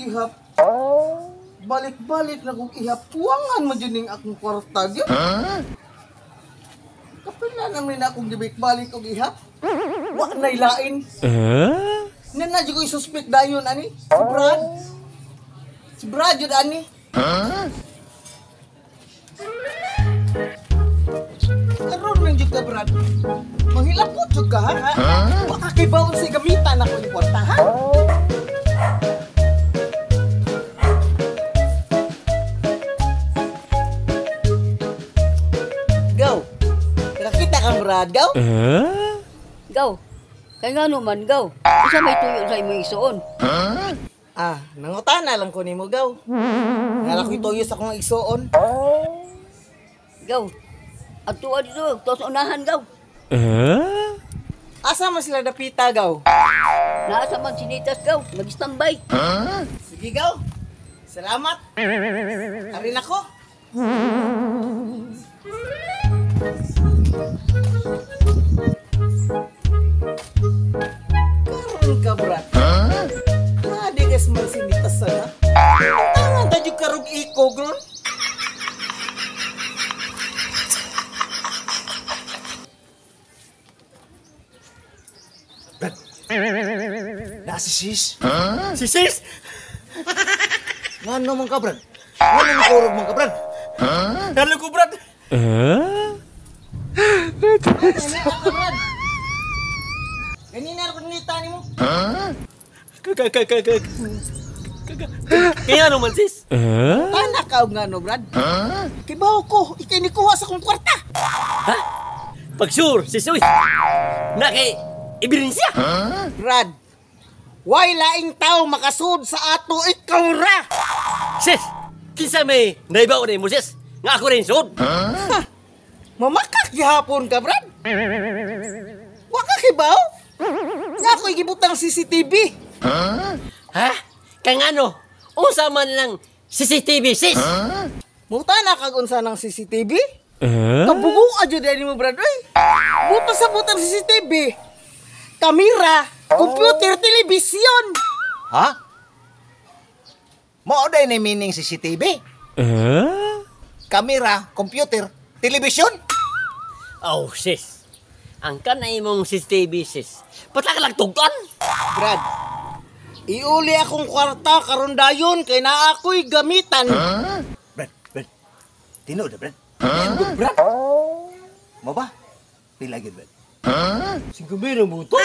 ihap. Balik-balik na kong ihap. Tuwangan mo dyan yung akong kwarta dyan. Kapila namin akong gibik-balik kong ihap. Wak na ilain. Nanadyo ko isuspect dayon, ani. Si Brad. Si Brad yun, ani. Karoon lang dyan ka, Brad. Manghilapot dyan ka, ha? Waka kay bawang sa gamitan ako yung kwarta, ha? Go! Nakakita kang Brad, go? Gaw. Kaya nga naman, gaw. Isa may tuyo sa imong isuon. Nangutana lang ko ni mo, gaw. Nala ko'y toyo sa kong igsoon. Gaw. At tuwa dito, tos unahan, gaw. Asa man sila dapita, gaw? Naasa man sinitas, gaw. Mag-standby. Sige, gaw. Salamat. Arin ako. Karon ka, Brad. Nadi kas man sinitas sana. Tangan tayo karog iko, gron. Brad. Na si Sis. Si Sis! Ngano man ka, Brad? Ngano man kurog man ka, Brad? Halo ko, Brad. Kanina ako nilita ni mo. Kaya naman, sis. Anak ka nga no, Brad. Kibaw ko, ikay ni kuha sa kong kwarta. Pag sure, sis, uy. Naki, ebidensya. Brad, why laing tao makasud sa ato ikaw ra? Sis, kinsa may naibaw na mo, sis. Nga ako rin, sud. Mamakak gihapon ka, Brad. Waka kibaw? Nga ako'y gibutang CCTV. Ha? Kang ano? Usa man lang CCTV, sis. Muta na kag unsa ng CCTV? Kabugo adyo dali mo, Brad. Ay, buta sa butang CCTV. Kamera, computer, telebisyon. Ha? Mao day na meaning CCTV? Kamera, computer, television? Oh, sis. Ang kanay mong CCTV, sis. Patakalag tugton. Brad, iuli akong kwarta karon dayon kay naa ako'y gamitan. Brad. Tinood na, Brad. Brad, Mo ba? Pila gyud, Brad? siguro mo to.